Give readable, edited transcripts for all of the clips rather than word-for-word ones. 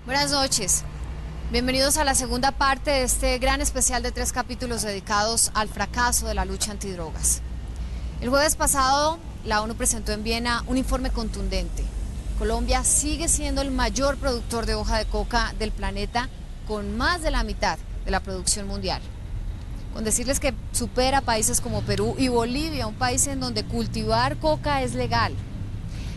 Buenas noches. Bienvenidos a la segunda parte de este gran especial de 3 capítulos dedicados al fracaso de la lucha antidrogas. El jueves pasado, la ONU presentó en Viena un informe contundente. Colombia sigue siendo el mayor productor de hoja de coca del planeta, con más de la mitad de la producción mundial. Con decirles que supera países como Perú y Bolivia, un país en donde cultivar coca es legal.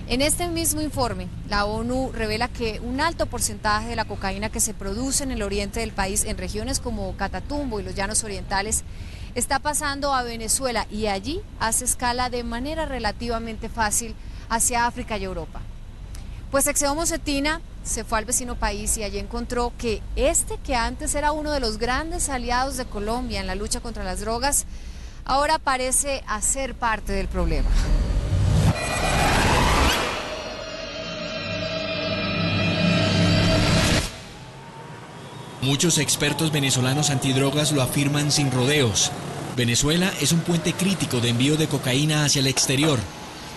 En este mismo informe, la ONU revela que un alto porcentaje de la cocaína que se produce en el oriente del país, en regiones como Catatumbo y los Llanos Orientales, está pasando a Venezuela y allí hace escala de manera relativamente fácil hacia África y Europa. Pues Exeomo Cetina se fue al vecino país y allí encontró que que antes era uno de los grandes aliados de Colombia en la lucha contra las drogas, ahora parece hacer parte del problema. Muchos expertos venezolanos antidrogas lo afirman sin rodeos. Venezuela es un puente crítico de envío de cocaína hacia el exterior.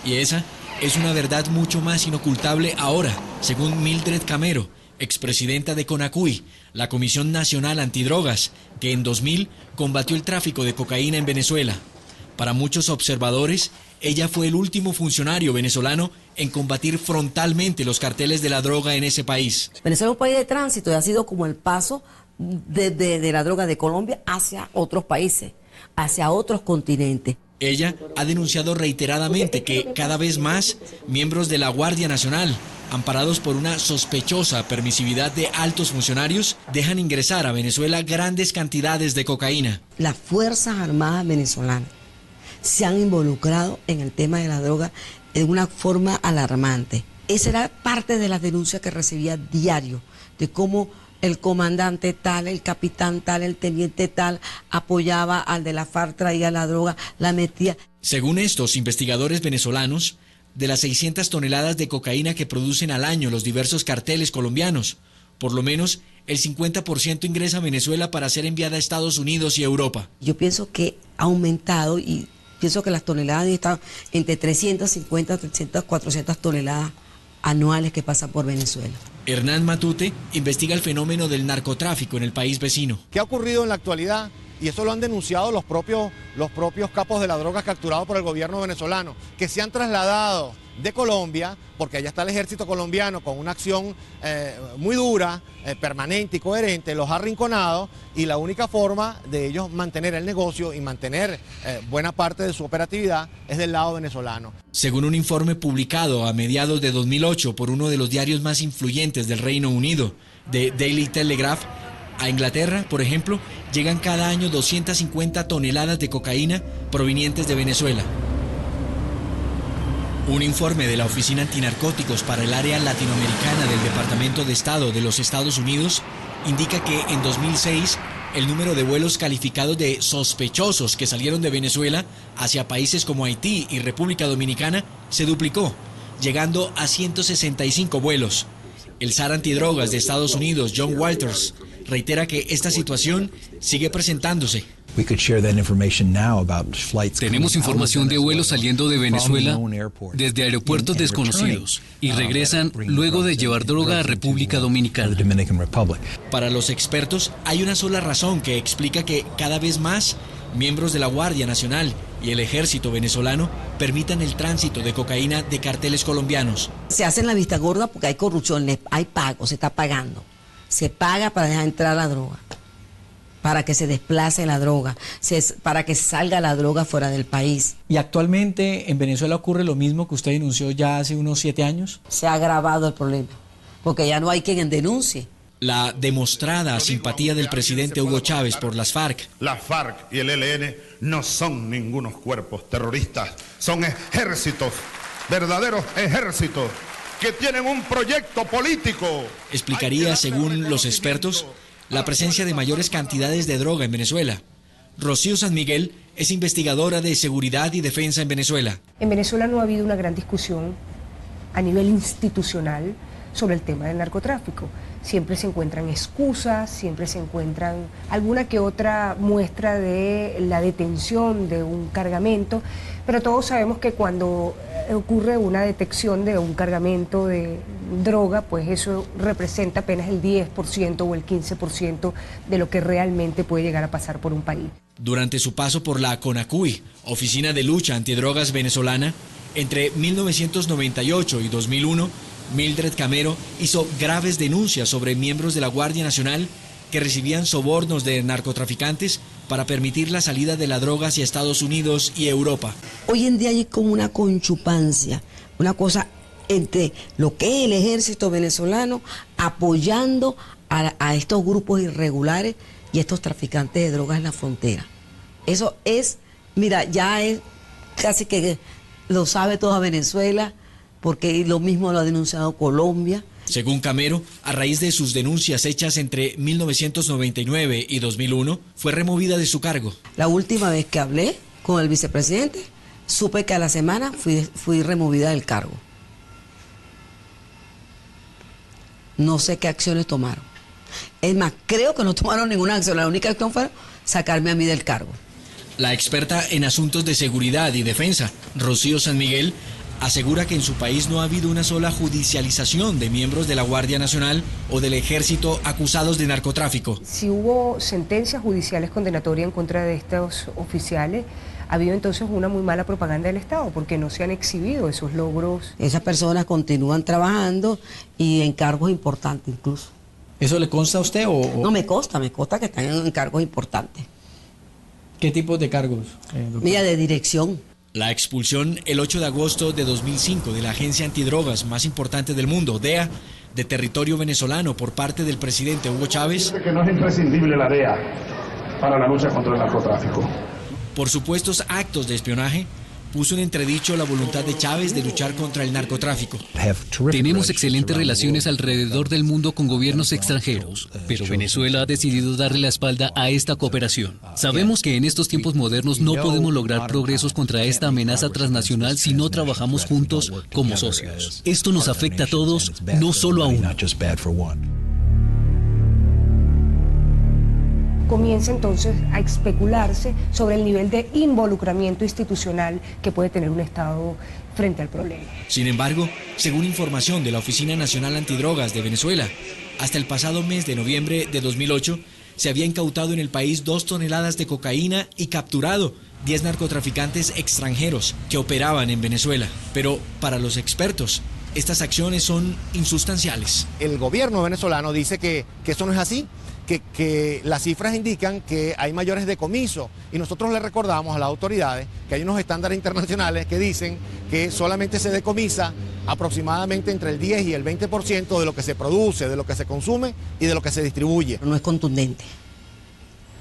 Y esa es una verdad mucho más inocultable ahora, según Mildred Camero, expresidenta de CONACUY, la Comisión Nacional Antidrogas, que en 2000 combatió el tráfico de cocaína en Venezuela. Para muchos observadores, ella fue el último funcionario venezolano en combatir frontalmente los carteles de la droga en ese país. Venezuela es un país de tránsito y ha sido como el paso de la droga de Colombia hacia otros países, hacia otros continentes. Ella ha denunciado reiteradamente que cada vez más miembros de la Guardia Nacional, amparados por una sospechosa permisividad de altos funcionarios, dejan ingresar a Venezuela grandes cantidades de cocaína. Las Fuerzas Armadas venezolanas se han involucrado en el tema de la droga de una forma alarmante. Esa era parte de las denuncias que recibía diario, de cómo el comandante tal, el capitán tal, el teniente tal, apoyaba al de la FARC, traía la droga, la metía. Según estos investigadores venezolanos, de las 600 toneladas de cocaína que producen al año los diversos carteles colombianos, por lo menos el 50% ingresa a Venezuela para ser enviada a Estados Unidos y Europa. Yo pienso que ha aumentado y pienso que las toneladas están entre 350, 300, 400 toneladas anuales que pasan por Venezuela. Hernán Matute investiga el fenómeno del narcotráfico en el país vecino. ¿Qué ha ocurrido en la actualidad? Y eso lo han denunciado los propios capos de la droga capturados por el gobierno venezolano, que se han trasladado de Colombia, porque allá está el ejército colombiano con una acción muy dura, permanente y coherente, los ha arrinconado, y la única forma de ellos mantener el negocio y mantener buena parte de su operatividad es del lado venezolano. Según un informe publicado a mediados de 2008 por uno de los diarios más influyentes del Reino Unido, The Daily Telegraph, a Inglaterra, por ejemplo, llegan cada año 250 toneladas de cocaína provenientes de Venezuela. Un informe de la Oficina Antinarcóticos para el área latinoamericana del Departamento de Estado de los Estados Unidos indica que en 2006 el número de vuelos calificados de sospechosos que salieron de Venezuela hacia países como Haití y República Dominicana se duplicó, llegando a 165 vuelos. El zar antidrogas de Estados Unidos, John Walters, reitera que esta situación sigue presentándose. Tenemos información de vuelos saliendo de Venezuela desde aeropuertos desconocidos y regresan luego de llevar droga a República Dominicana. Para los expertos, hay una sola razón que explica que cada vez más miembros de la Guardia Nacional y el ejército venezolano permitan el tránsito de cocaína de carteles colombianos. Se hacen la vista gorda porque hay corrupción, hay pago, se está pagando. Se paga para dejar entrar la droga, para que se desplace la droga, para que salga la droga fuera del país. ¿Y actualmente en Venezuela ocurre lo mismo que usted denunció ya hace unos 7 años? Se ha agravado el problema, porque ya no hay quien denuncie. La demostrada simpatía del presidente Hugo Chávez por las FARC. Las FARC y el ELN no son ningunos cuerpos terroristas, son ejércitos, verdaderos ejércitos, que tienen un proyecto político. Explicaría, según los expertos, la presencia de mayores cantidades de droga en Venezuela. Rocío San Miguel es investigadora de seguridad y defensa en Venezuela. En Venezuela no ha habido una gran discusión a nivel institucional sobre el tema del narcotráfico. Siempre se encuentran excusas, siempre se encuentran alguna que otra muestra de la detención de un cargamento, pero todos sabemos que cuando ocurre una detección de un cargamento de droga, pues eso representa apenas el 10% o el 15% de lo que realmente puede llegar a pasar por un país. Durante su paso por la CONACUI, Oficina de Lucha Antidrogas venezolana, entre 1998 y 2001, Mildred Camero hizo graves denuncias sobre miembros de la Guardia Nacional que recibían sobornos de narcotraficantes para permitir la salida de la droga hacia Estados Unidos y Europa. Hoy en día hay como una conchupancia, una cosa entre lo que es el ejército venezolano apoyando a estos grupos irregulares y estos traficantes de drogas en la frontera. Eso es, mira, ya es casi que lo sabe toda Venezuela, porque lo mismo lo ha denunciado Colombia. Según Camero, a raíz de sus denuncias hechas entre 1999 y 2001, fue removida de su cargo. La última vez que hablé con el vicepresidente, supe que a la semana fui removida del cargo. No sé qué acciones tomaron. Es más, creo que no tomaron ninguna acción. La única acción fue sacarme a mí del cargo. La experta en asuntos de seguridad y defensa, Rocío San Miguel, asegura que en su país no ha habido una sola judicialización de miembros de la Guardia Nacional o del Ejército acusados de narcotráfico. Si hubo sentencias judiciales condenatorias en contra de estos oficiales, ha habido entonces una muy mala propaganda del Estado, porque no se han exhibido esos logros. Esas personas continúan trabajando y en cargos importantes incluso. ¿Eso le consta a usted o...? No, me consta que están en cargos importantes. ¿Qué tipos de cargos, doctor? Mira, de dirección. La expulsión el 8 de agosto de 2005 de la agencia antidrogas más importante del mundo, DEA, de territorio venezolano por parte del presidente Hugo Chávez. Que no es imprescindible la DEA para la lucha contra el narcotráfico. Por supuestos actos de espionaje, puso en entredicho la voluntad de Chávez de luchar contra el narcotráfico. Tenemos excelentes relaciones alrededor del mundo con gobiernos extranjeros, pero Venezuela ha decidido darle la espalda a esta cooperación. Sabemos que en estos tiempos modernos no podemos lograr progresos contra esta amenaza transnacional si no trabajamos juntos como socios. Esto nos afecta a todos, no solo a uno. Comienza entonces a especularse sobre el nivel de involucramiento institucional que puede tener un Estado frente al problema. Sin embargo, según información de la Oficina Nacional Antidrogas de Venezuela, hasta el pasado mes de noviembre de 2008 se había incautado en el país 2 toneladas de cocaína y capturado 10 narcotraficantes extranjeros que operaban en Venezuela. Pero para los expertos, estas acciones son insustanciales. El gobierno venezolano dice que eso no es así. Que las cifras indican que hay mayores decomisos y nosotros le recordamos a las autoridades que hay unos estándares internacionales que dicen que solamente se decomisa aproximadamente entre el 10 y el 20% de lo que se produce, de lo que se consume y de lo que se distribuye. No es contundente,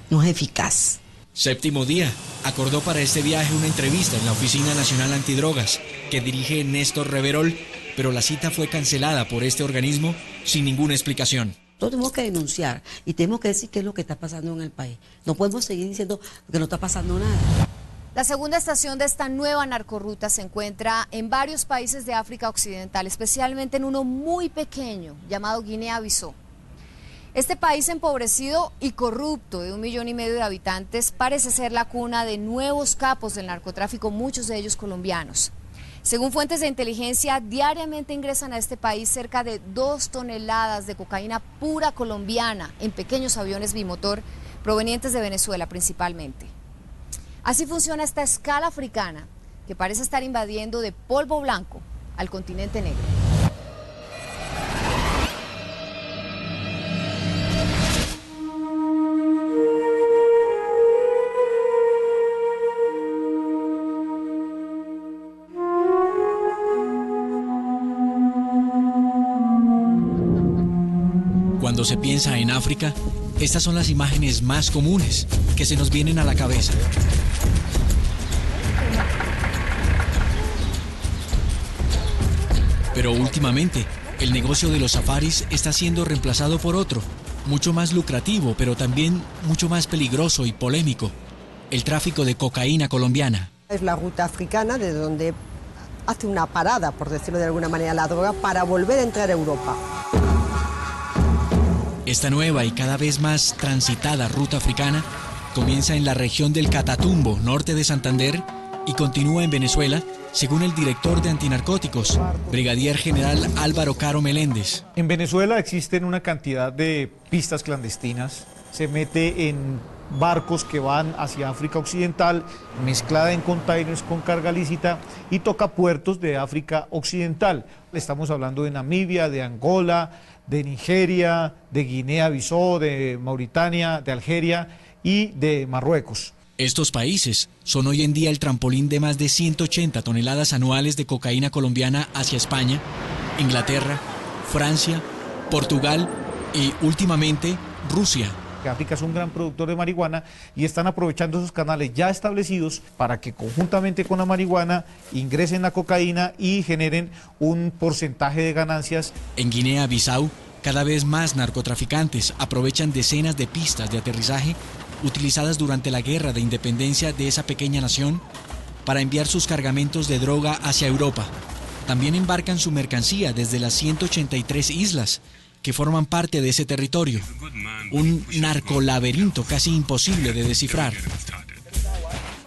no es eficaz. Séptimo Día acordó para este viaje una entrevista en la Oficina Nacional Antidrogas que dirige Néstor Reverol, pero la cita fue cancelada por este organismo sin ninguna explicación. Nosotros tenemos que denunciar y tenemos que decir qué es lo que está pasando en el país. No podemos seguir diciendo que no está pasando nada. La segunda estación de esta nueva narcorruta se encuentra en varios países de África Occidental, especialmente en uno muy pequeño llamado Guinea-Bissau. Este país empobrecido y corrupto de 1,5 millones de habitantes parece ser la cuna de nuevos capos del narcotráfico, muchos de ellos colombianos. Según fuentes de inteligencia, diariamente ingresan a este país cerca de 2 toneladas de cocaína pura colombiana en pequeños aviones bimotor provenientes de Venezuela principalmente. Así funciona esta escala africana que parece estar invadiendo de polvo blanco al continente negro. Cuando se piensa en África, estas son las imágenes más comunes que se nos vienen a la cabeza. Pero últimamente, el negocio de los safaris está siendo reemplazado por otro, mucho más lucrativo, pero también mucho más peligroso y polémico: el tráfico de cocaína colombiana. Es la ruta africana de donde hace una parada, por decirlo de alguna manera, la droga para volver a entrar a Europa. Esta nueva y cada vez más transitada ruta africana comienza en la región del Catatumbo, norte de Santander, y continúa en Venezuela, según el director de antinarcóticos, brigadier general Álvaro Caro Meléndez. En Venezuela existen una cantidad de pistas clandestinas, se mete en barcos que van hacia África Occidental, mezclada en containers con carga lícita y toca puertos de África Occidental. Estamos hablando de Namibia, de Angola, de Nigeria, de Guinea-Bissau, de Mauritania, de Algeria y de Marruecos. Estos países son hoy en día el trampolín de más de 180 toneladas anuales de cocaína colombiana hacia España, Inglaterra, Francia, Portugal y últimamente Rusia. África es un gran productor de marihuana y están aprovechando esos canales ya establecidos para que conjuntamente con la marihuana ingresen la cocaína y generen un porcentaje de ganancias. En Guinea-Bissau, cada vez más narcotraficantes aprovechan decenas de pistas de aterrizaje utilizadas durante la guerra de independencia de esa pequeña nación para enviar sus cargamentos de droga hacia Europa. También embarcan su mercancía desde las 183 islas que forman parte de ese territorio. Un narcolaberinto casi imposible de descifrar.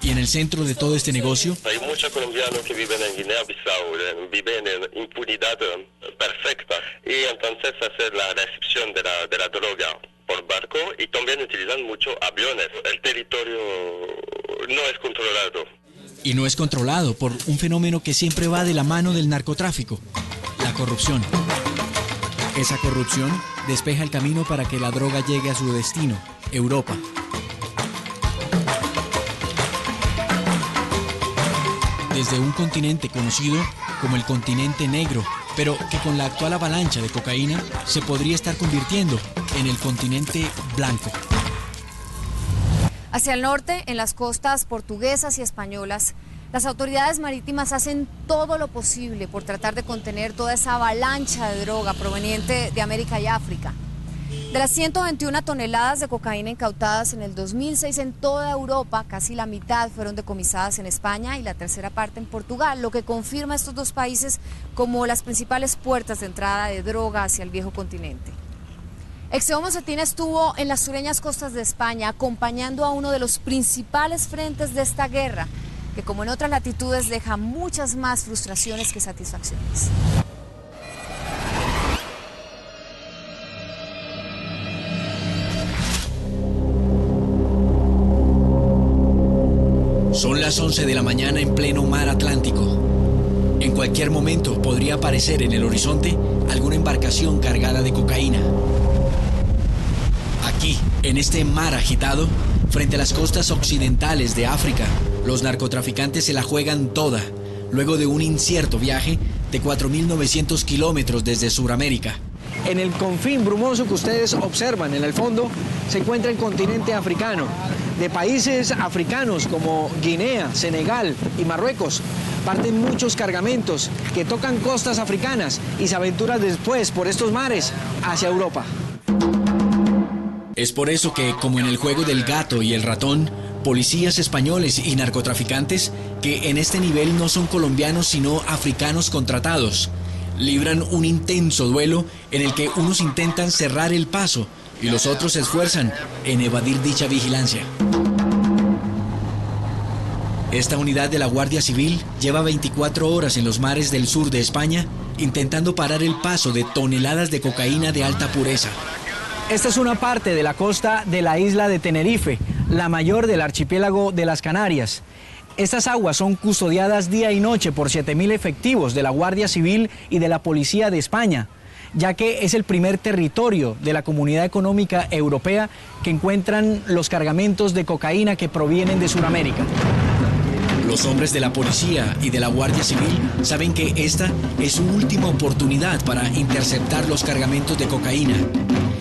Y en el centro de todo este negocio, hay muchos colombianos que viven en Guinea-Bissau, viven en impunidad perfecta, y entonces hacer la recepción de la droga por barco, y también utilizan mucho aviones. El territorio no es controlado. Y no es controlado por un fenómeno que siempre va de la mano del narcotráfico: la corrupción. Esa corrupción despeja el camino para que la droga llegue a su destino, Europa. Desde un continente conocido como el continente negro, pero que con la actual avalancha de cocaína se podría estar convirtiendo en el continente blanco. Hacia el norte, en las costas portuguesas y españolas, las autoridades marítimas hacen todo lo posible por tratar de contener toda esa avalancha de droga proveniente de América y África. De las 121 toneladas de cocaína incautadas en el 2006 en toda Europa, casi la mitad fueron decomisadas en España y la tercera parte en Portugal, lo que confirma a estos dos países como las principales puertas de entrada de droga hacia el viejo continente. Exeomo Cetina estuvo en las sureñas costas de España acompañando a uno de los principales frentes de esta guerra, que como en otras latitudes deja muchas más frustraciones que satisfacciones. Son las 11 de la mañana en pleno mar Atlántico. En cualquier momento podría aparecer en el horizonte alguna embarcación cargada de cocaína. Aquí, en este mar agitado, frente a las costas occidentales de África, los narcotraficantes se la juegan toda, luego de un incierto viaje de 4.900 kilómetros desde Sudamérica. En el confín brumoso que ustedes observan en el fondo se encuentra el continente africano. De países africanos como Guinea, Senegal y Marruecos parten muchos cargamentos que tocan costas africanas y se aventuran después por estos mares hacia Europa. Es por eso que, como en el juego del gato y el ratón, policías españoles y narcotraficantes, que en este nivel no son colombianos sino africanos contratados, libran un intenso duelo en el que unos intentan cerrar el paso y los otros se esfuerzan en evadir dicha vigilancia. Esta unidad de la Guardia Civil lleva 24 horas en los mares del sur de España intentando parar el paso de toneladas de cocaína de alta pureza. Esta es una parte de la costa de la isla de Tenerife, la mayor del archipiélago de las Canarias. Estas aguas son custodiadas día y noche por 7.000 efectivos de la Guardia Civil y de la Policía de España, ya que es el primer territorio de la Comunidad Económica Europea que encuentran los cargamentos de cocaína que provienen de Sudamérica. Los hombres de la policía y de la Guardia Civil saben que esta es su última oportunidad para interceptar los cargamentos de cocaína.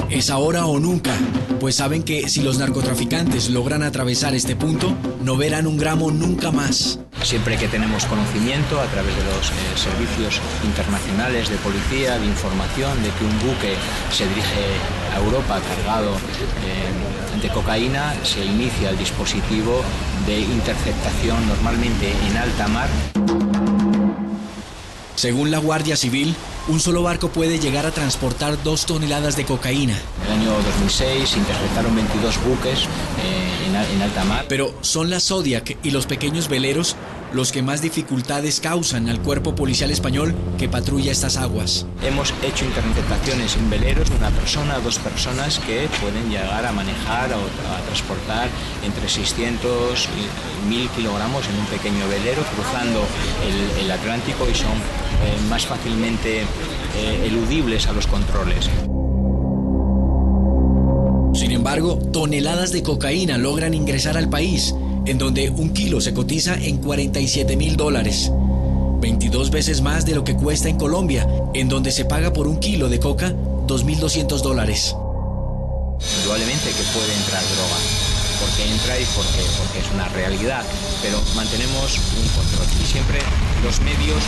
Es ahora o nunca, pues saben que si los narcotraficantes logran atravesar este punto, no verán un gramo nunca más. Siempre que tenemos conocimiento a través de los servicios internacionales de policía, de información, de que un buque se dirige a Europa cargado de cocaína, se inicia el dispositivo de interceptación normalmente en alta mar. Según la Guardia Civil, un solo barco puede llegar a transportar 2 toneladas de cocaína. En el año 2006 interceptaron 22 buques en alta mar. Pero son la Zodiac y los pequeños veleros los que más dificultades causan al cuerpo policial español que patrulla estas aguas. Hemos hecho interceptaciones en veleros de una persona o 2 personas que pueden llegar a manejar o a transportar entre 600 y 1000 kilogramos en un pequeño velero cruzando el Atlántico y son más fácilmente eludibles a los controles. Sin embargo, toneladas de cocaína logran ingresar al país, en donde un kilo se cotiza en $47.000, 22 veces más de lo que cuesta en Colombia, en donde se paga por un kilo de coca $2.200. Indudablemente que puede entrar droga, porque entra y porque es una realidad, pero mantenemos un control y siempre los medios,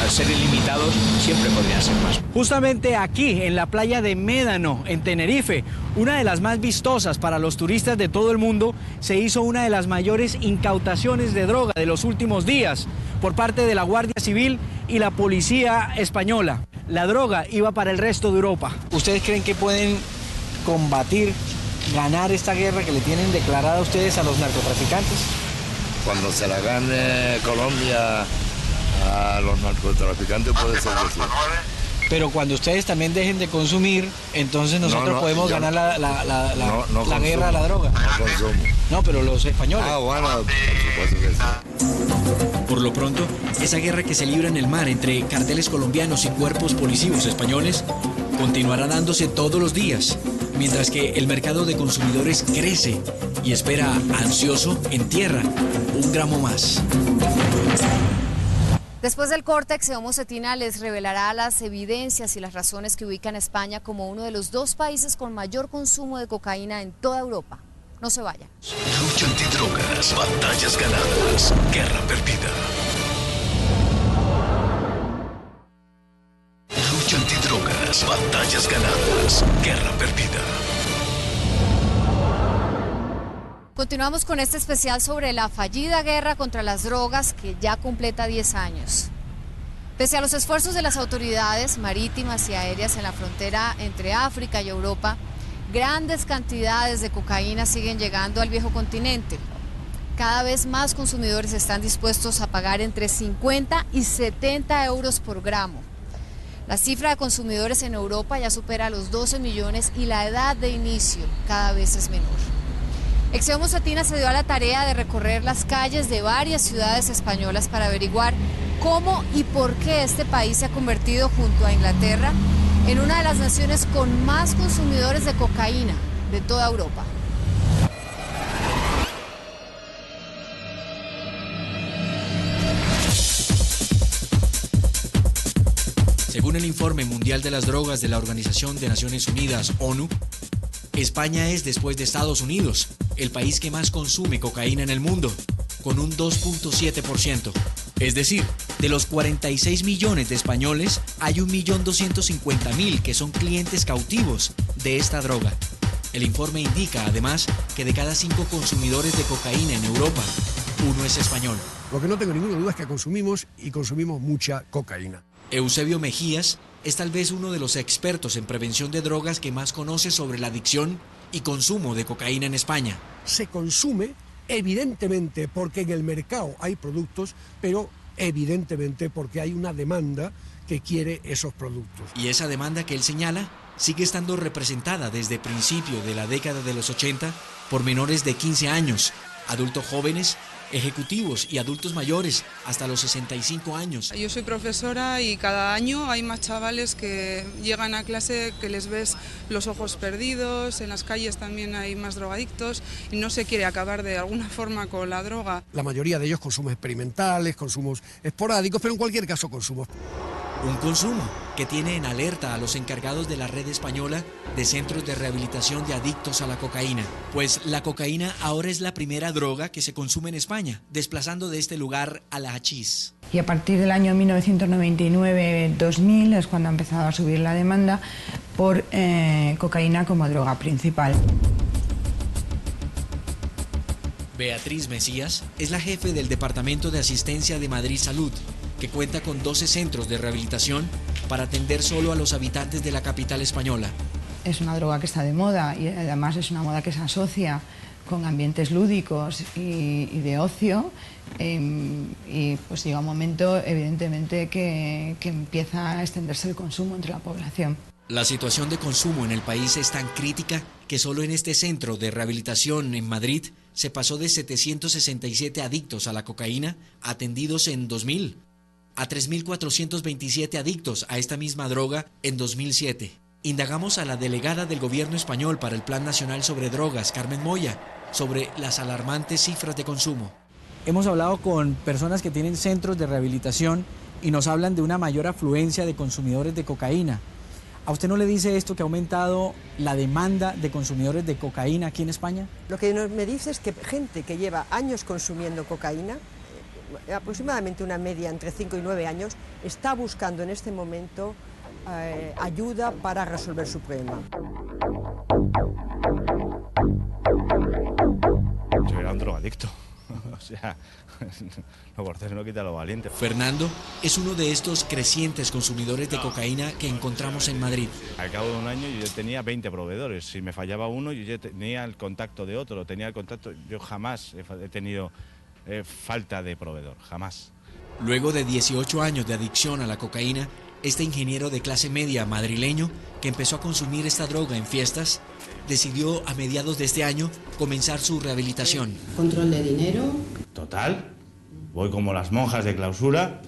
al ser ilimitados, siempre podrían ser más. Justamente aquí, en la playa de Médano, en Tenerife, una de las más vistosas para los turistas de todo el mundo, se hizo una de las mayores incautaciones de droga de los últimos días por parte de la Guardia Civil y la Policía Española. La droga iba para el resto de Europa. ¿Ustedes creen que pueden combatir, ganar esta guerra que le tienen declarada a ustedes a los narcotraficantes? Cuando se la gane Colombia a los narcotraficantes puede ser que sí. Pero cuando ustedes también dejen de consumir, entonces nosotros podemos ganar la guerra a la droga. No consumo. No, pero los españoles. Ah, bueno, por supuesto que sí. Por lo pronto, esa guerra que se libra en el mar entre carteles colombianos y cuerpos policivos españoles continuará dándose todos los días, mientras que el mercado de consumidores crece y espera ansioso en tierra un gramo más. Después del corte, Exeomo Cetina les revelará las evidencias y las razones que ubican a España como uno de los 2 países con mayor consumo de cocaína en toda Europa. No se vayan. Lucha antidrogas, batallas ganadas, guerra perdida. Lucha antidrogas, batallas ganadas, guerra perdida. Continuamos con este especial sobre la fallida guerra contra las drogas que ya completa 10 años. Pese a los esfuerzos de las autoridades marítimas y aéreas en la frontera entre África y Europa, grandes cantidades de cocaína siguen llegando al viejo continente. Cada vez más consumidores están dispuestos a pagar entre 50 y 70 euros por gramo. La cifra de consumidores en Europa ya supera los 12 millones y la edad de inicio cada vez es menor. Exeomo Cetina se dio a la tarea de recorrer las calles de varias ciudades españolas para averiguar cómo y por qué este país se ha convertido, junto a Inglaterra, en una de las naciones con más consumidores de cocaína de toda Europa. Según el Informe Mundial de las Drogas de la Organización de Naciones Unidas, ONU, España es, después de Estados Unidos, el país que más consume cocaína en el mundo, con un 2.7%. Es decir, de los 46 millones de españoles, hay 1.250.000 que son clientes cautivos de esta droga. El informe indica, además, que de cada 5 consumidores de cocaína en Europa, 1 es español. Lo que no tengo ninguna duda es que consumimos mucha cocaína. Eusebio Mejías es tal vez uno de los expertos en prevención de drogas que más conoce sobre la adicción y consumo de cocaína en España. Se consume evidentemente porque en el mercado hay productos, pero evidentemente porque hay una demanda que quiere esos productos. Y esa demanda que él señala sigue estando representada desde principios de la década de los 80 por menores de 15 años, adultos jóvenes, ejecutivos y adultos mayores hasta los 65 años. Yo soy profesora y cada año hay más chavales que llegan a clase que les ves los ojos perdidos, en las calles también hay más drogadictos y no se quiere acabar de alguna forma con la droga. La mayoría de ellos consumos experimentales, consumos esporádicos, pero en cualquier caso consumos. Un consumo que tiene en alerta a los encargados de la red española de centros de rehabilitación de adictos a la cocaína, pues la cocaína ahora es la primera droga que se consume en España, desplazando de este lugar a la hachís. Y a partir del año 1999-2000 es cuando ha empezado a subir la demanda por cocaína como droga principal. Beatriz Mesías es la jefe del Departamento de Asistencia de Madrid Salud, que cuenta con 12 centros de rehabilitación para atender solo a los habitantes de la capital española. Es una droga que está de moda y además es una moda que se asocia con ambientes lúdicos y de ocio, y pues llega un momento evidentemente que empieza a extenderse el consumo entre la población. La situación de consumo en el país es tan crítica que solo en este centro de rehabilitación en Madrid se pasó de 767 adictos a la cocaína atendidos en 2000 a 3.427 adictos a esta misma droga en 2007. Indagamos a la delegada del gobierno español para el Plan Nacional sobre Drogas, Carmen Moya, sobre las alarmantes cifras de consumo. Hemos hablado con personas que tienen centros de rehabilitación y nos hablan de una mayor afluencia de consumidores de cocaína. ¿A usted no le dice esto que ha aumentado la demanda de consumidores de cocaína aquí en España? Lo que me dice es que gente que lleva años consumiendo cocaína, aproximadamente una media entre 5 y 9 años, está buscando en este momento ayuda para resolver su problema. Yo era un drogadicto, o sea, lo cortés no quita lo valiente. Fernando es uno de estos crecientes consumidores de cocaína que encontramos en Madrid. Al cabo de un año yo tenía 20 proveedores, si me fallaba uno yo ya tenía el contacto de otro, yo jamás he tenido falta de proveedor, jamás. Luego de 18 años de adicción a la cocaína, este ingeniero de clase media madrileño, que empezó a consumir esta droga en fiestas, decidió a mediados de este año comenzar su rehabilitación. Control de dinero. Total, voy como las monjas de clausura.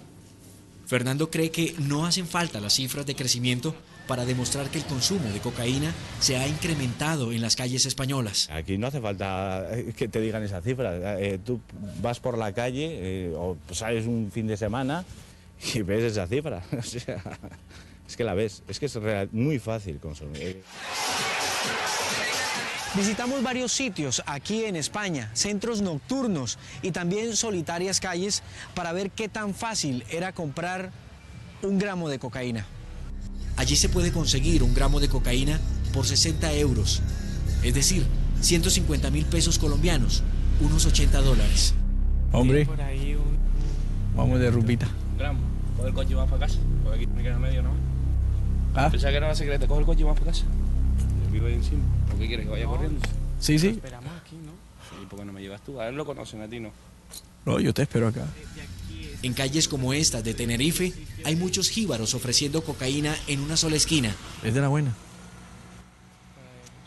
Fernando cree que no hacen falta las cifras de crecimiento para demostrar que el consumo de cocaína se ha incrementado en las calles españolas. Aquí no hace falta que te digan esa cifra. Tú vas por la calle o sales un fin de semana y ves esa cifra. O sea, es que la ves. Es que es muy fácil consumir. Visitamos varios sitios aquí en España, centros nocturnos y también solitarias calles para ver qué tan fácil era comprar 1 gramo de cocaína. Allí se puede conseguir 1 gramo de cocaína por 60 euros, es decir, 150.000 pesos colombianos, unos $80. Hombre, vamos de rupita. 1 gramo, coge el coche y vas para casa, porque aquí me queda medio nomás. Pensaba que era una secreta, coge el coche y vas para casa. Yo vivo ahí encima, ¿por qué quieres que vaya corriendo? Sí, sí. Esperamos aquí, ¿no? Sí, ¿por qué no me llevas tú? A él lo conocen, a ti no. No, yo te espero acá. En calles como esta de Tenerife, hay muchos jíbaros ofreciendo cocaína en una sola esquina. Es de la buena.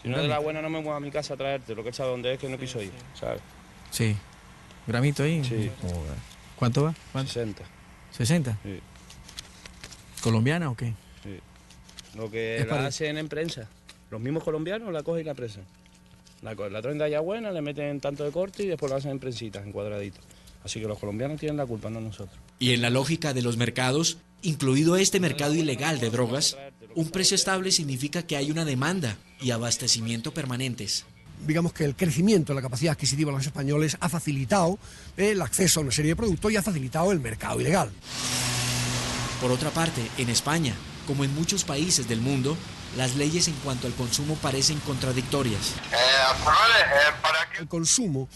Si no es de la buena, no me muevo a mi casa a traerte. Lo que él sabe dónde es, que no quiso ir, ¿sabes? Sí. ¿Gramito ahí? Sí. ¿Cuánto va? ¿Cuánto? 60. ¿60? Sí. ¿Colombiana o qué? Sí. Lo que la hacen en prensa. Los mismos colombianos la cogen y la presan. La traen de allá buena, le meten tanto de corte y después la hacen en prensitas, en cuadraditos. Así que los colombianos tienen la culpa, no nosotros. Y en la lógica de los mercados, incluido este mercado ilegal de drogas, un precio estable significa que hay una demanda y abastecimiento permanentes. Digamos que el crecimiento de la capacidad adquisitiva de los españoles ha facilitado el acceso a una serie de productos y ha facilitado el mercado ilegal. Por otra parte, en España, como en muchos países del mundo, las leyes en cuanto al consumo parecen contradictorias. El consumo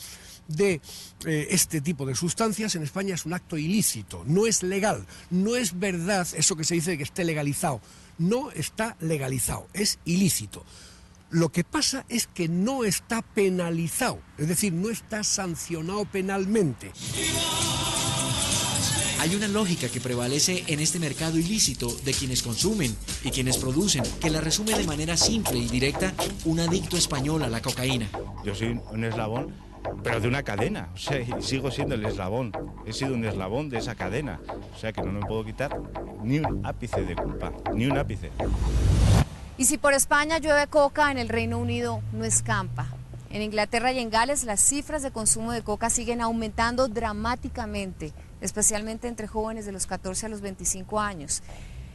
de este tipo de sustancias en España es un acto ilícito, no es legal, no es verdad eso que se dice de que esté legalizado, no está legalizado, es ilícito. Lo que pasa es que no está penalizado, es decir, no está sancionado penalmente. Hay una lógica que prevalece en este mercado ilícito de quienes consumen y quienes producen, que la resume de manera simple y directa un adicto español a la cocaína. Yo soy un eslabón, pero de una cadena, o sea, y sigo siendo el eslabón. He sido un eslabón de esa cadena, o sea que no me puedo quitar ni un ápice de culpa, ni un ápice. Y si por España llueve coca, en el Reino Unido no escampa. En Inglaterra y en Gales las cifras de consumo de coca siguen aumentando dramáticamente, especialmente entre jóvenes de los 14 a los 25 años.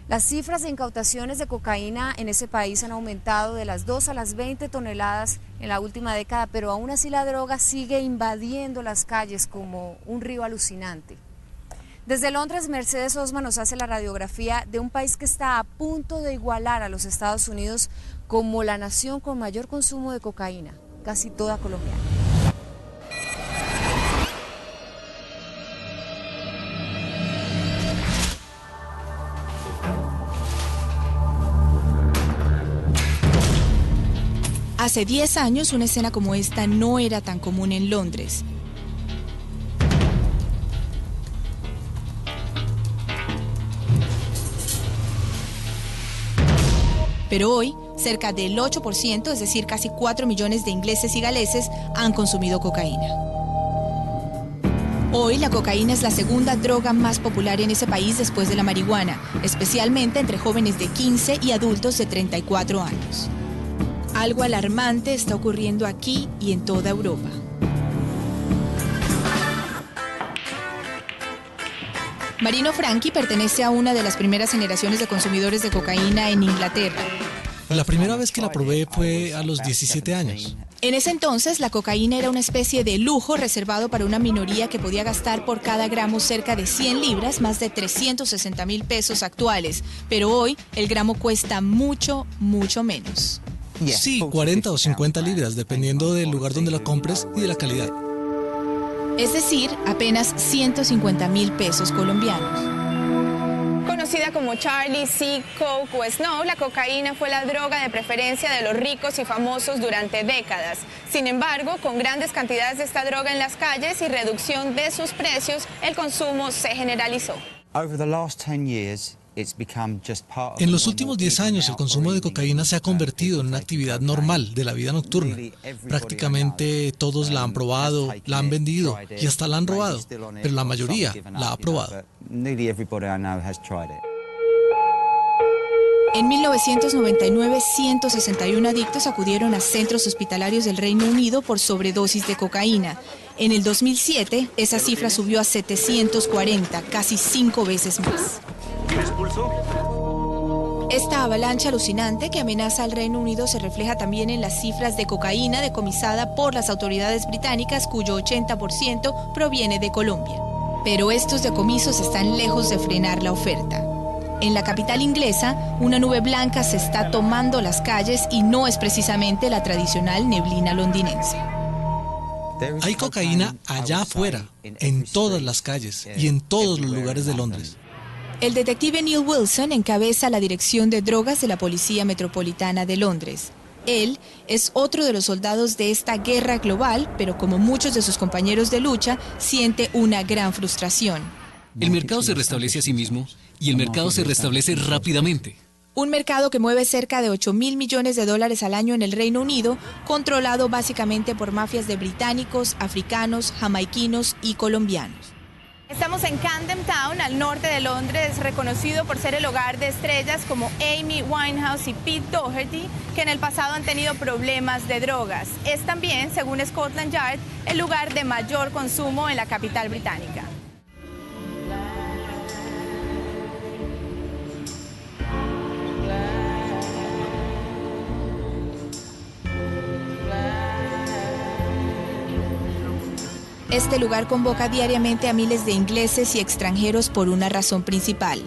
Las cifras de incautaciones de cocaína en ese país han aumentado de las 2 a las 20 toneladas en la última década, pero aún así la droga sigue invadiendo las calles como un río alucinante. Desde Londres, Mercedes Osma nos hace la radiografía de un país que está a punto de igualar a los Estados Unidos como la nación con mayor consumo de cocaína, casi toda colombiana. Hace 10 años una escena como esta no era tan común en Londres. Pero hoy, cerca del 8%, es decir, casi 4 millones de ingleses y galeses, han consumido cocaína. Hoy la cocaína es la segunda droga más popular en ese país después de la marihuana, especialmente entre jóvenes de 15 y adultos de 34 años. Algo alarmante está ocurriendo aquí y en toda Europa. Marino Franchi pertenece a una de las primeras generaciones de consumidores de cocaína en Inglaterra. La primera vez que la probé fue a los 17 años. En ese entonces, la cocaína era una especie de lujo reservado para una minoría que podía gastar por cada gramo cerca de 100 libras, más de 360,000 pesos actuales. Pero hoy, el gramo cuesta mucho, mucho menos. Sí, 40 o 50 libras, dependiendo del lugar donde la compres y de la calidad. Es decir, apenas 150,000 pesos colombianos. Conocida como Charlie, C, Coke o Snow, la cocaína fue la droga de preferencia de los ricos y famosos durante décadas. Sin embargo, con grandes cantidades de esta droga en las calles y reducción de sus precios, el consumo se generalizó. En los últimos 10 años, el consumo de cocaína se ha convertido en una actividad normal de la vida nocturna. Prácticamente todos la han probado, la han vendido y hasta la han robado, pero la mayoría la ha probado. En 1999, 161 adictos acudieron a centros hospitalarios del Reino Unido por sobredosis de cocaína. En el 2007, esa cifra subió a 740, casi 5 veces más. Esta avalancha alucinante que amenaza al Reino Unido se refleja también en las cifras de cocaína decomisada por las autoridades británicas, cuyo 80% proviene de Colombia. Pero estos decomisos están lejos de frenar la oferta. En la capital inglesa, una nube blanca se está tomando las calles y no es precisamente la tradicional neblina londinense. Hay cocaína allá afuera, en todas las calles y en todos los lugares de Londres. El detective Neil Wilson encabeza la Dirección de Drogas de la Policía Metropolitana de Londres. Él es otro de los soldados de esta guerra global, pero como muchos de sus compañeros de lucha, siente una gran frustración. El mercado se restablece a sí mismo y el mercado se restablece rápidamente. Un mercado que mueve cerca de 8.000 millones de dólares al año en el Reino Unido, controlado básicamente por mafias de británicos, africanos, jamaiquinos y colombianos. Estamos en Camden Town, al norte de Londres, reconocido por ser el hogar de estrellas como Amy Winehouse y Pete Doherty, que en el pasado han tenido problemas de drogas. Es también, según Scotland Yard, el lugar de mayor consumo en la capital británica. Este lugar convoca diariamente a miles de ingleses y extranjeros por una razón principal: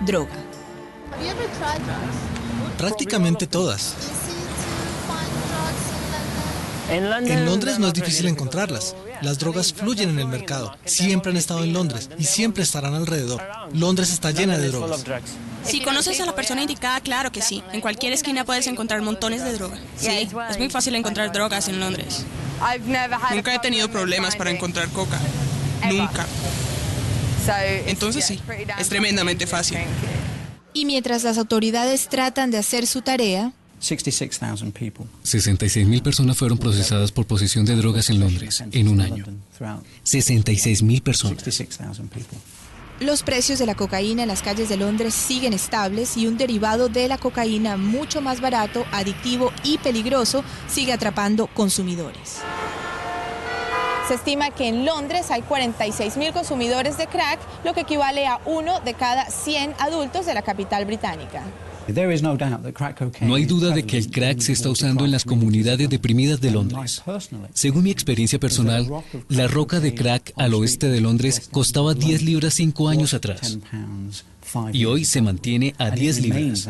droga. Prácticamente todas. En Londres no es difícil encontrarlas. Las drogas fluyen en el mercado. Siempre han estado en Londres y siempre estarán alrededor. Londres está llena de drogas. Si conoces a la persona indicada, claro que sí. En cualquier esquina puedes encontrar montones de droga. Sí, es muy fácil encontrar drogas en Londres. Nunca he tenido problemas para encontrar coca. Nunca. Entonces sí, es tremendamente fácil. Y mientras las autoridades tratan de hacer su tarea, 66,000 personas fueron procesadas por posesión de drogas en Londres en un año. 66,000 personas. Los precios de la cocaína en las calles de Londres siguen estables y un derivado de la cocaína mucho más barato, adictivo y peligroso sigue atrapando consumidores. Se estima que en Londres hay 46,000 consumidores de crack, lo que equivale a 1 de cada 100 adultos de la capital británica. No hay duda de que el crack se está usando en las comunidades deprimidas de Londres. Según mi experiencia personal, la roca de crack al oeste de Londres costaba 10 libras 5 años atrás. Y hoy se mantiene a 10 libras.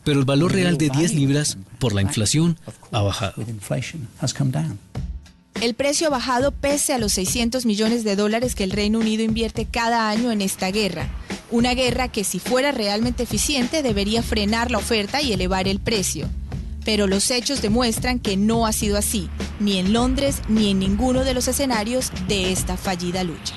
Pero el valor real de 10 libras, por la inflación, ha bajado. El precio ha bajado pese a los 600 millones de dólares que el Reino Unido invierte cada año en esta guerra. Una guerra que, si fuera realmente eficiente, debería frenar la oferta y elevar el precio. Pero los hechos demuestran que no ha sido así, ni en Londres ni en ninguno de los escenarios de esta fallida lucha.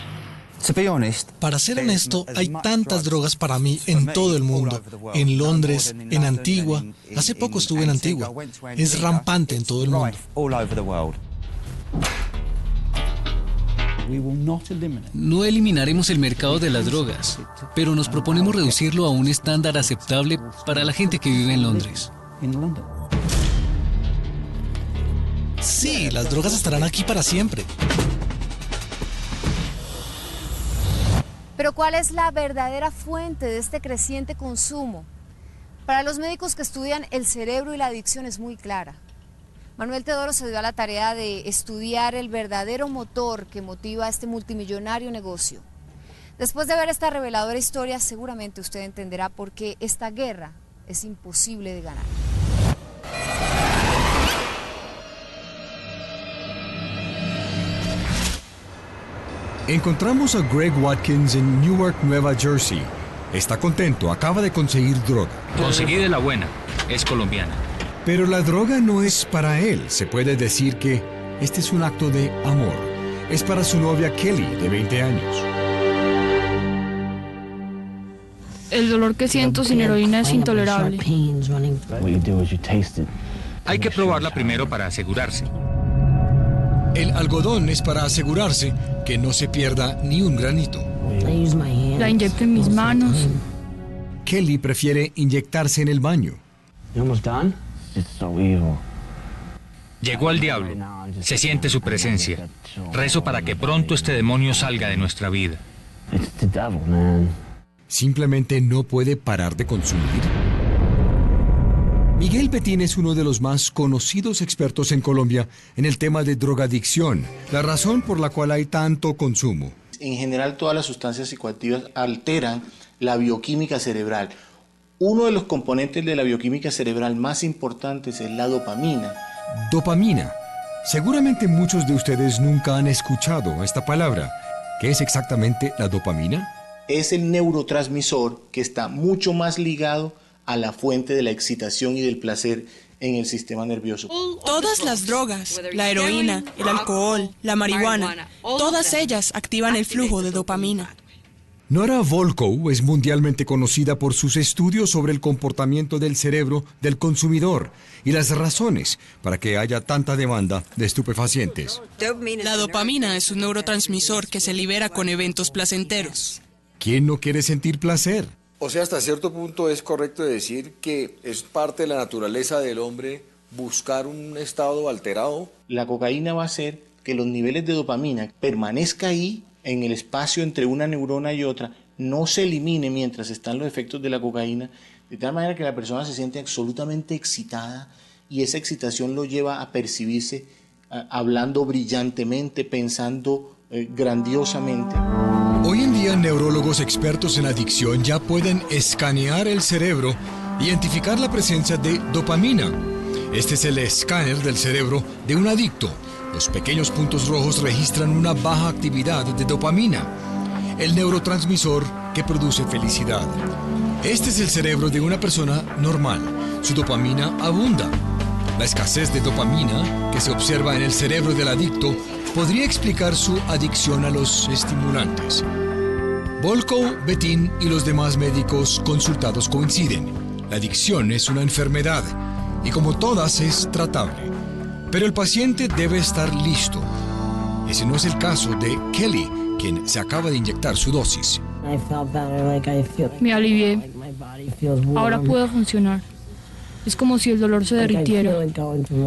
Para ser honesto, hay tantas drogas para mí en todo el mundo. En Londres, en Antigua. Hace poco estuve en Antigua. Es rampante en todo el mundo. No eliminaremos el mercado de las drogas, pero nos proponemos reducirlo a un estándar aceptable para la gente que vive en Londres. Sí, las drogas estarán aquí para siempre. Pero ¿cuál es la verdadera fuente de este creciente consumo? Para los médicos que estudian el cerebro y la adicción es muy clara. Manuel Teodoro se dio a la tarea de estudiar el verdadero motor que motiva este multimillonario negocio. Después de ver esta reveladora historia, seguramente usted entenderá por qué esta guerra es imposible de ganar. Encontramos a Greg Watkins en Newark, Nueva Jersey. Está contento, acaba de conseguir droga. Conseguí de la buena, es colombiana. Pero la droga no es para él. Se puede decir que este es un acto de amor. Es para su novia Kelly, de 20 años. El dolor que siento sin heroína es intolerable. Hay que probarla primero para asegurarse. El algodón es para asegurarse que no se pierda ni un granito. La inyecto en mis manos. Kelly prefiere inyectarse en el baño. Llegó el diablo. Se siente su presencia. Rezo para que pronto este demonio salga de nuestra vida. Simplemente no puede parar de consumir. Miguel Petín es uno de los más conocidos expertos en Colombia en el tema de drogadicción, la razón por la cual hay tanto consumo. En general, todas las sustancias psicoactivas alteran la bioquímica cerebral. Uno de los componentes de la bioquímica cerebral más importantes es la dopamina. Dopamina. Seguramente muchos de ustedes nunca han escuchado esta palabra. ¿Qué es exactamente la dopamina? Es el neurotransmisor que está mucho más ligado a la fuente de la excitación y del placer en el sistema nervioso. Todas las drogas, la heroína, el alcohol, la marihuana, todas ellas activan el flujo de dopamina. Nora Volkow es mundialmente conocida por sus estudios sobre el comportamiento del cerebro del consumidor y las razones para que haya tanta demanda de estupefacientes. La dopamina es un neurotransmisor que se libera con eventos placenteros. ¿Quién no quiere sentir placer? O sea, hasta cierto punto es correcto decir que es parte de la naturaleza del hombre buscar un estado alterado. La cocaína va a hacer que los niveles de dopamina permanezca ahí en el espacio entre una neurona y otra, no se elimine mientras están los efectos de la cocaína, de tal manera que la persona se siente absolutamente excitada y esa excitación lo lleva a percibirse hablando brillantemente, pensando grandiosamente. Hoy en día, neurólogos expertos en adicción ya pueden escanear el cerebro e identificar la presencia de dopamina. Este es el escáner del cerebro de un adicto. Los pequeños puntos rojos registran una baja actividad de dopamina, el neurotransmisor que produce felicidad. Este es el cerebro de una persona normal. Su dopamina abunda. La escasez de dopamina que se observa en el cerebro del adicto podría explicar su adicción a los estimulantes. Volkow, Betín y los demás médicos consultados coinciden. La adicción es una enfermedad y como todas es tratable. Pero el paciente debe estar listo. Ese no es el caso de Kelly, quien se acaba de inyectar su dosis. Me alivié. Ahora puedo funcionar. Es como si el dolor se derritiera.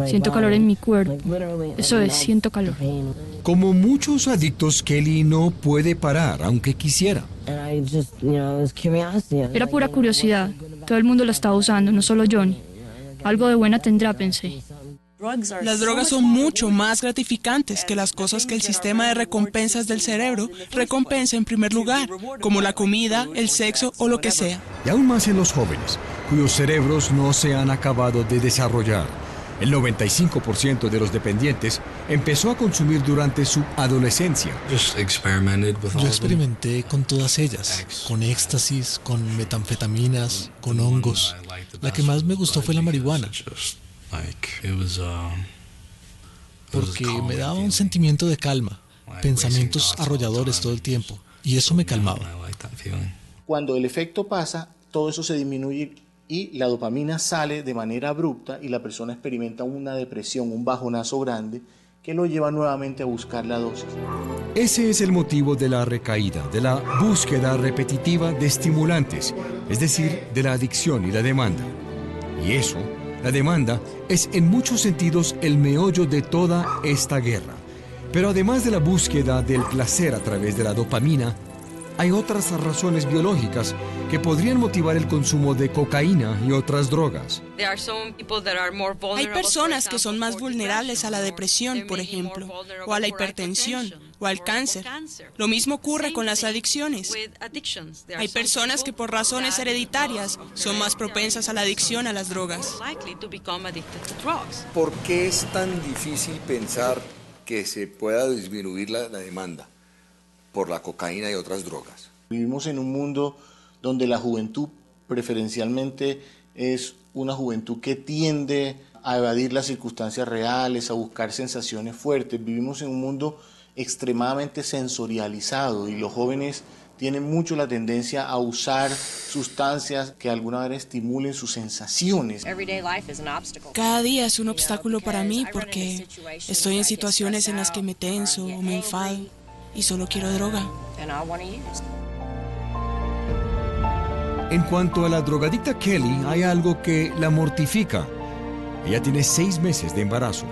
Siento calor en mi cuerpo. Eso es, siento calor. Como muchos adictos, Kelly no puede parar, aunque quisiera. Era pura curiosidad. Todo el mundo la estaba usando, no solo Johnny. Algo de buena tendrá, pensé. Las drogas son mucho más gratificantes que las cosas que el sistema de recompensas del cerebro recompensa en primer lugar, como la comida, el sexo o lo que sea. Y aún más en los jóvenes, cuyos cerebros no se han acabado de desarrollar. El 95% de los dependientes empezó a consumir durante su adolescencia. Yo experimenté con todas ellas, con éxtasis, con metanfetaminas, con hongos. La que más me gustó fue la marihuana. Porque me daba un sentimiento de calma, pensamientos arrolladores todo el tiempo, y eso me calmaba. Cuando el efecto pasa, todo eso se disminuye y la dopamina sale de manera abrupta y la persona experimenta una depresión, un bajonazo grande que lo lleva nuevamente a buscar la dosis. Ese es el motivo de la recaída, de la búsqueda repetitiva de estimulantes, es decir, de la adicción y la demanda. Y eso, la demanda, es en muchos sentidos el meollo de toda esta guerra. Pero además de la búsqueda del placer a través de la dopamina, hay otras razones biológicas que podrían motivar el consumo de cocaína y otras drogas. Hay personas que son más vulnerables a la depresión, por ejemplo, o a la hipertensión, o al cáncer. Lo mismo ocurre con las adicciones. Hay personas que por razones hereditarias son más propensas a la adicción a las drogas. ¿Por qué es tan difícil pensar que se pueda disminuir la demanda por la cocaína y otras drogas? Vivimos en un mundo donde la juventud preferencialmente es una juventud que tiende a evadir las circunstancias reales, a buscar sensaciones fuertes. Vivimos en un mundo extremadamente sensorializado y los jóvenes tienen mucho la tendencia a usar sustancias que de alguna manera estimulen sus sensaciones. Cada día es un obstáculo para mí porque estoy en situaciones en las que me tenso o me enfado y solo quiero droga. En cuanto a la drogadicta Kelly, hay algo que la mortifica. Ella tiene 6 meses de embarazo.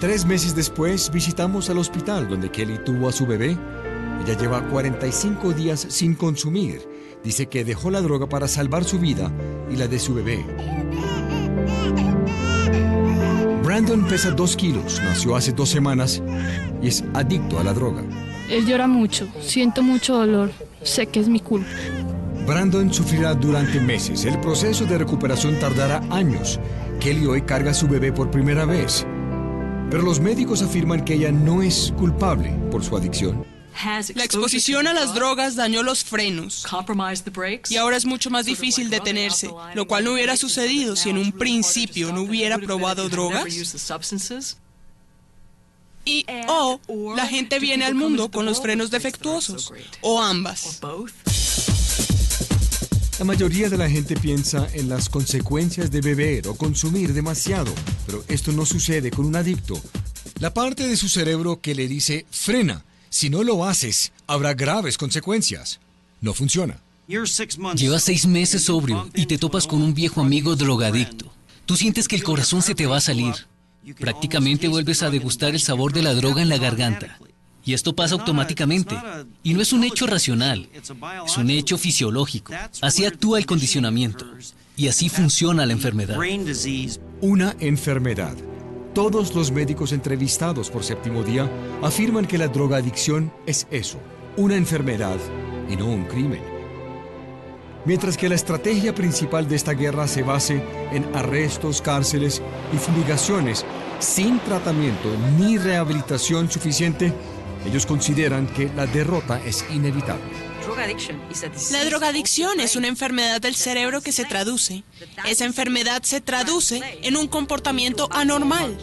3 meses después visitamos al hospital donde Kelly tuvo a su bebé. Ella lleva 45 días sin consumir. Dice que dejó la droga para salvar su vida y la de su bebé. Brandon pesa 2 kilos, nació hace 2 semanas y es adicto a la droga. Él llora mucho, siento mucho dolor, sé que es mi culpa. Brandon sufrirá durante meses. El proceso de recuperación tardará años. Kelly hoy carga a su bebé por primera vez. Pero los médicos afirman que ella no es culpable por su adicción. La exposición a las drogas dañó los frenos y ahora es mucho más difícil detenerse, lo cual no hubiera sucedido si en un principio no hubiera probado drogas. O la gente viene al mundo con los frenos defectuosos, o ambas. La mayoría de la gente piensa en las consecuencias de beber o consumir demasiado, pero esto no sucede con un adicto. La parte de su cerebro que le dice frena, si no lo haces, habrá graves consecuencias. No funciona. Llevas 6 meses sobrio y te topas con un viejo amigo drogadicto. Tú sientes que el corazón se te va a salir. Prácticamente vuelves a degustar el sabor de la droga en la garganta. Y esto pasa automáticamente. Y no es un hecho racional, es un hecho fisiológico. Así actúa el condicionamiento. Y así funciona la enfermedad. Una enfermedad. Todos los médicos entrevistados por Séptimo Día afirman que la drogadicción es eso, una enfermedad y no un crimen. Mientras que la estrategia principal de esta guerra se base en arrestos, cárceles y fumigaciones sin tratamiento ni rehabilitación suficiente, ellos consideran que la derrota es inevitable. La drogadicción es una enfermedad del cerebro que se traduce. Esa enfermedad se traduce en un comportamiento anormal.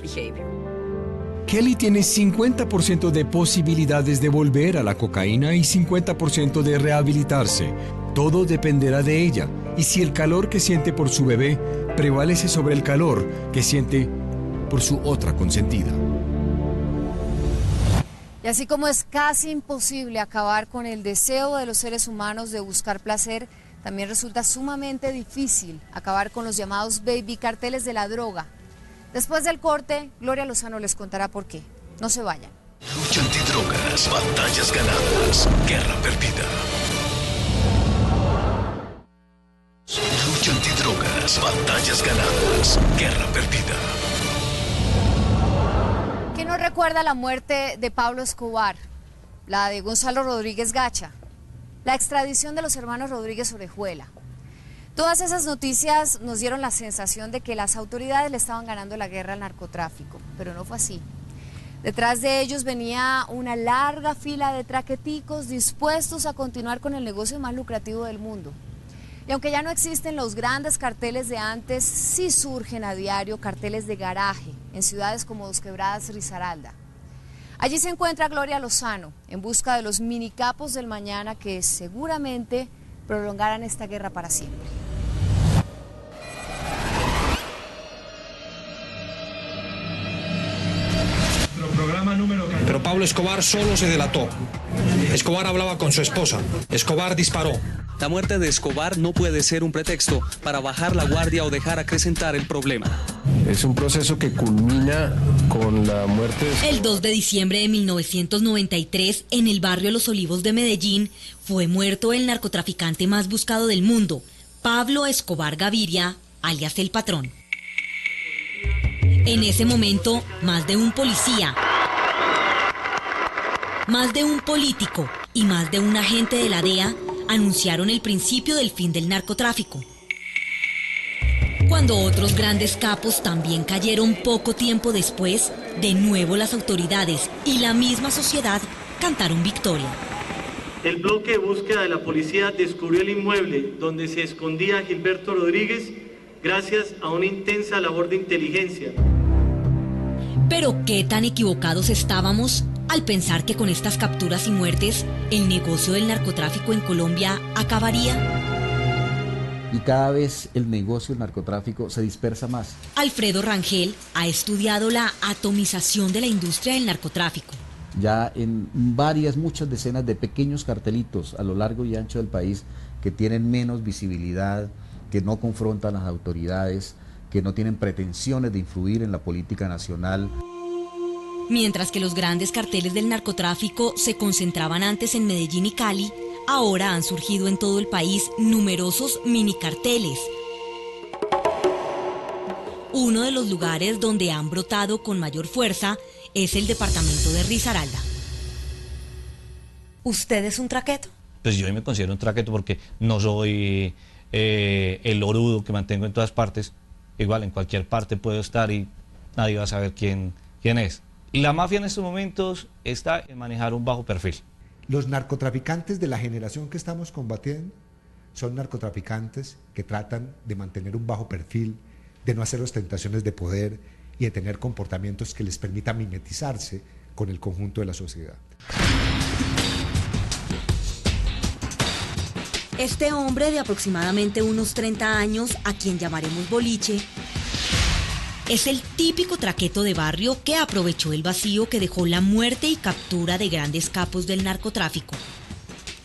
Kelly tiene 50% de posibilidades de volver a la cocaína y 50% de rehabilitarse. Todo dependerá de ella y si el calor que siente por su bebé prevalece sobre el calor que siente por su otra consentida. Y así como es casi imposible acabar con el deseo de los seres humanos de buscar placer, también resulta sumamente difícil acabar con los llamados baby carteles de la droga. Después del corte, Gloria Lozano les contará por qué. No se vayan. Lucha antidrogas, batallas ganadas, guerra perdida. Lucha antidrogas, batallas ganadas, guerra perdida. ¿Quién no recuerda la muerte de Pablo Escobar, la de Gonzalo Rodríguez Gacha, la extradición de los hermanos Rodríguez Orejuela? Todas esas noticias nos dieron la sensación de que las autoridades le estaban ganando la guerra al narcotráfico, pero no fue así. Detrás de ellos venía una larga fila de traqueticos dispuestos a continuar con el negocio más lucrativo del mundo. Y aunque ya no existen los grandes carteles de antes, sí surgen a diario carteles de garaje en ciudades como Dos Quebradas y Risaralda. Allí se encuentra Gloria Lozano en busca de los minicapos del mañana que seguramente prolongarán esta guerra para siempre. Pero Pablo Escobar solo se delató. Escobar hablaba con su esposa. Escobar disparó. La muerte de Escobar no puede ser un pretexto para bajar la guardia o dejar acrecentar el problema. Es un proceso que culmina con la muerte de... El 2 de diciembre de 1993, en el barrio Los Olivos de Medellín, fue muerto el narcotraficante más buscado del mundo, Pablo Escobar Gaviria, alias El Patrón. En ese momento, más de un policía, más de un político y más de un agente de la DEA anunciaron el principio del fin del narcotráfico. Cuando otros grandes capos también cayeron poco tiempo después, de nuevo las autoridades y la misma sociedad cantaron victoria. El bloque de búsqueda de la policía descubrió el inmueble donde se escondía Gilberto Rodríguez gracias a una intensa labor de inteligencia. Pero qué tan equivocados estábamos al pensar que con estas capturas y muertes el negocio del narcotráfico en Colombia acabaría. Y cada vez el negocio del narcotráfico se dispersa más. Alfredo Rangel ha estudiado la atomización de la industria del narcotráfico. Ya en muchas decenas de pequeños cartelitos a lo largo y ancho del país que tienen menos visibilidad, que no confrontan a las autoridades, que no tienen pretensiones de influir en la política nacional. Mientras que los grandes carteles del narcotráfico se concentraban antes en Medellín y Cali, ahora han surgido en todo el país numerosos minicarteles. Uno de los lugares donde han brotado con mayor fuerza es el departamento de Risaralda. ¿Usted es un traqueto? Pues yo me considero un traqueto porque no soy el orudo que mantengo en todas partes. Igual en cualquier parte puedo estar y nadie va a saber quién es. La mafia en estos momentos está en manejar un bajo perfil. Los narcotraficantes de la generación que estamos combatiendo son narcotraficantes que tratan de mantener un bajo perfil, de no hacer ostentaciones de poder y de tener comportamientos que les permitan mimetizarse con el conjunto de la sociedad. Este hombre de aproximadamente unos 30 años, a quien llamaremos Boliche, es el típico traqueto de barrio que aprovechó el vacío que dejó la muerte y captura de grandes capos del narcotráfico.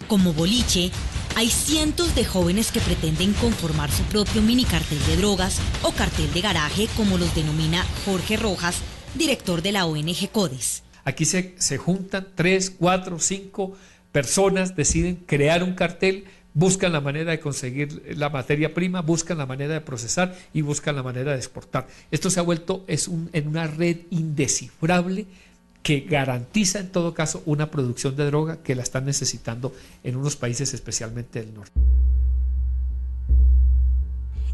Como Boliche, hay cientos de jóvenes que pretenden conformar su propio mini cartel de drogas o cartel de garaje, como los denomina Jorge Rojas, director de la ONG CODES. Aquí se juntan 3, 4, 5 personas, deciden crear un cartel, buscan la manera de conseguir la materia prima, buscan la manera de procesar y buscan la manera de exportar. Esto se ha vuelto en una red indescifrable que garantiza en todo caso una producción de droga que la están necesitando en unos países especialmente del norte.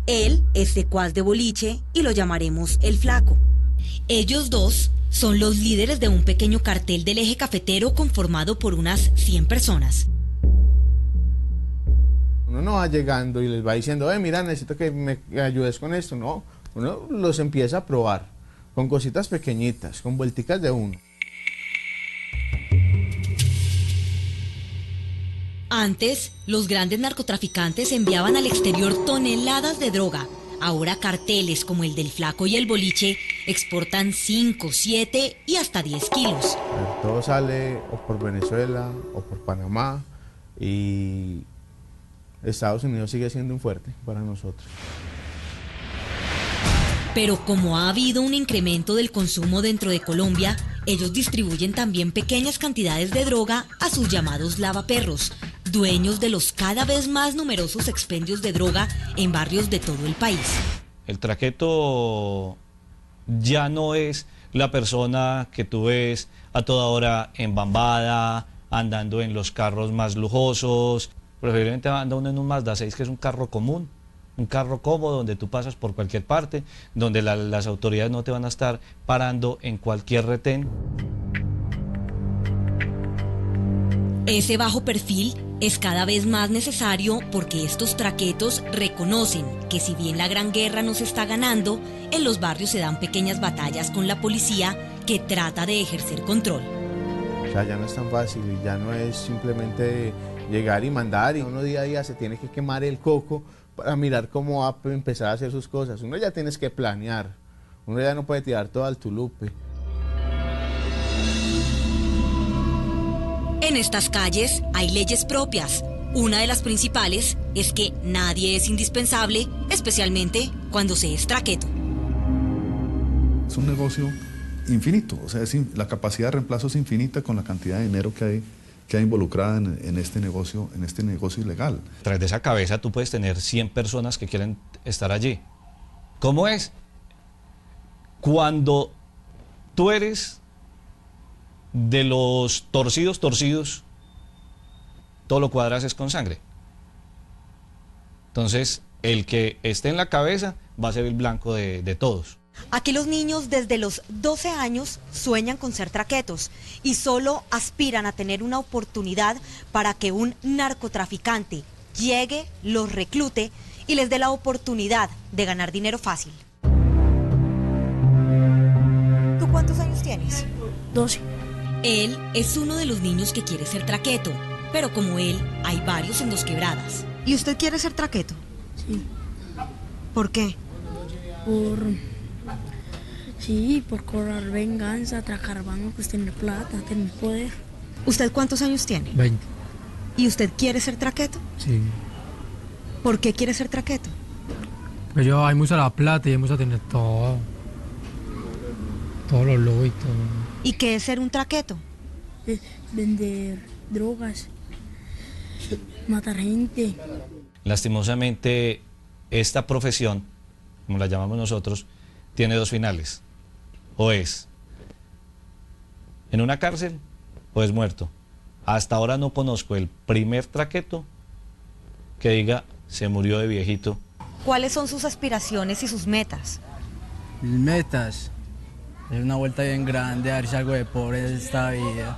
Él es secuaz de Boliche y lo llamaremos El Flaco. Ellos dos son los líderes de un pequeño cartel del eje cafetero conformado por unas 100 personas. Uno no va llegando y les va diciendo, mira, necesito que me ayudes con esto. No, uno los empieza a probar con cositas pequeñitas, con vuelticas de uno. Antes, los grandes narcotraficantes enviaban al exterior toneladas de droga. Ahora carteles como el del Flaco y el Boliche exportan 5, 7 y hasta 10 kilos. Todo sale o por Venezuela o por Panamá y Estados Unidos sigue siendo un fuerte para nosotros. Pero como ha habido un incremento del consumo dentro de Colombia, ellos distribuyen también pequeñas cantidades de droga a sus llamados lavaperros, dueños de los cada vez más numerosos expendios de droga en barrios de todo el país. El traqueto ya no es la persona que tú ves a toda hora embambada, andando en los carros más lujosos. Preferiblemente anda uno en un Mazda 6, que es un carro común, un carro cómodo donde tú pasas por cualquier parte, donde las autoridades no te van a estar parando en cualquier retén. Ese bajo perfil es cada vez más necesario porque estos traquetos reconocen que si bien la gran guerra no se está ganando, en los barrios se dan pequeñas batallas con la policía que trata de ejercer control. O sea, ya no es tan fácil y ya no es simplemente llegar y mandar, y uno día a día se tiene que quemar el coco para mirar cómo va a empezar a hacer sus cosas. Uno ya tienes que planear, uno ya no puede tirar todo al tulupe. En estas calles hay leyes propias. Una de las principales es que nadie es indispensable, especialmente cuando se es traqueto. Es un negocio infinito, o sea, la capacidad de reemplazo es infinita con la cantidad de dinero que hay involucrada en este negocio ilegal. Tras de esa cabeza tú puedes tener 100 personas que quieren estar allí. ¿Cómo es? Cuando tú eres de los torcidos, todo lo cuadras es con sangre. Entonces, el que esté en la cabeza va a ser el blanco de todos. Aquí los niños desde los 12 años sueñan con ser traquetos y solo aspiran a tener una oportunidad para que un narcotraficante llegue, los reclute y les dé la oportunidad de ganar dinero fácil. ¿Tú cuántos años tienes? 12. Él es uno de los niños que quiere ser traqueto, pero como él, hay varios en Dos Quebradas. ¿Y usted quiere ser traqueto? Sí. ¿Por qué? Por cobrar venganza, atracar bancos, tener plata, tener poder. ¿Usted cuántos años tiene? 20. ¿Y usted quiere ser traqueto? Sí. ¿Por qué quiere ser traqueto? Pues hay mucha la plata y hay mucho tener todo. Todos los lobos y todo. ¿Y qué es ser un traqueto? Es vender drogas, matar gente. Lastimosamente, esta profesión, como la llamamos nosotros, tiene dos finales. O es en una cárcel o es muerto. Hasta ahora no conozco el primer traqueto que diga se murió de viejito. ¿Cuáles son sus aspiraciones y sus metas? Mis metas, es una vuelta bien grande, a ver si algo de pobre de esta vida.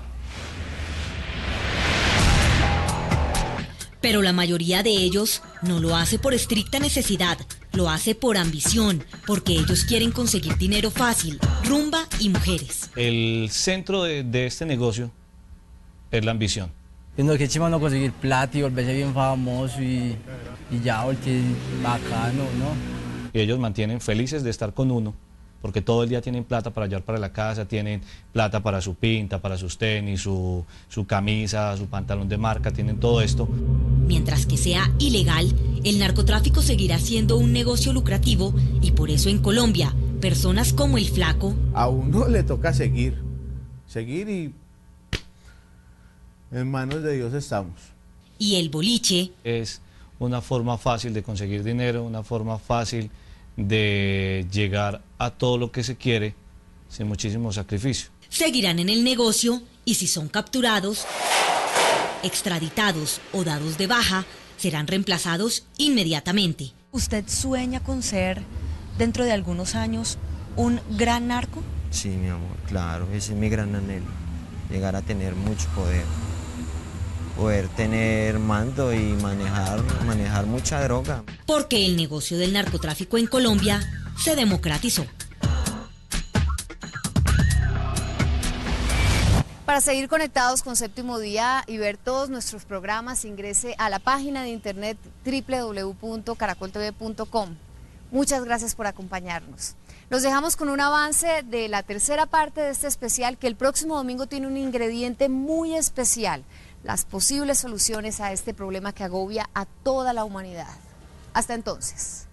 Pero la mayoría de ellos no lo hace por estricta necesidad, lo hace por ambición, porque ellos quieren conseguir dinero fácil, rumba y mujeres. El centro de este negocio es la ambición. Viendo que chima no conseguir plata y volverse bien famoso y ya volteé bacano, ¿no? Y ellos mantienen felices de estar con uno, porque todo el día tienen plata para llevar para la casa, tienen plata para su pinta, para sus tenis, su camisa, su pantalón de marca, tienen todo esto. Mientras que sea ilegal, el narcotráfico seguirá siendo un negocio lucrativo y por eso en Colombia, personas como el Flaco... A uno le toca seguir y en manos de Dios estamos. Y el boliche... Es una forma fácil de conseguir dinero, una forma fácil de llegar a todo lo que se quiere sin muchísimo sacrificio. Seguirán en el negocio y si son capturados, extraditados o dados de baja, serán reemplazados inmediatamente. ¿Usted sueña con ser, dentro de algunos años, un gran narco? Sí, mi amor, claro, ese es mi gran anhelo, llegar a tener mucho poder tener mando y manejar mucha droga. Porque el negocio del narcotráfico en Colombia se democratizó. Para seguir conectados con Séptimo Día y ver todos nuestros programas, ingrese a la página de internet www.caracoltv.com. Muchas gracias por acompañarnos. Los dejamos con un avance de la tercera parte de este especial que el próximo domingo tiene un ingrediente muy especial: las posibles soluciones a este problema que agobia a toda la humanidad. Hasta entonces.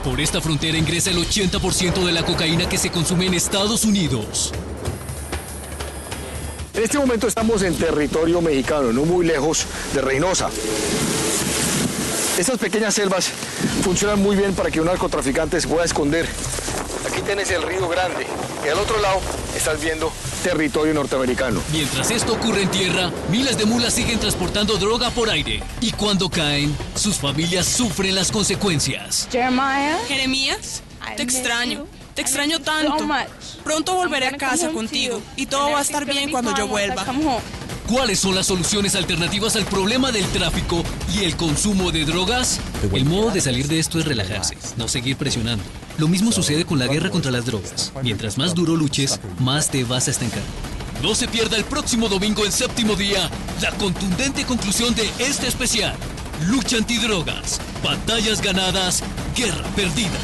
Por esta frontera ingresa el 80% de la cocaína que se consume en Estados Unidos. En este momento estamos en territorio mexicano, no muy lejos de Reynosa. Estas pequeñas selvas funcionan muy bien para que un narcotraficante se pueda esconder. Aquí tienes el Río Grande y al otro lado estás viendo territorio norteamericano. Mientras esto ocurre en tierra, miles de mulas siguen transportando droga por aire. Y cuando caen, sus familias sufren las consecuencias. Jeremías, te extraño tanto. Pronto volveré a casa contigo y todo va a estar bien cuando yo vuelva. ¿Cuáles son las soluciones alternativas al problema del tráfico y el consumo de drogas? El modo de salir de esto es relajarse, no seguir presionando. Lo mismo sucede con la guerra contra las drogas. Mientras más duro luches, más te vas a estancar. No se pierda el próximo domingo en Séptimo Día la contundente conclusión de este especial. Lucha antidrogas, batallas ganadas, guerra perdida.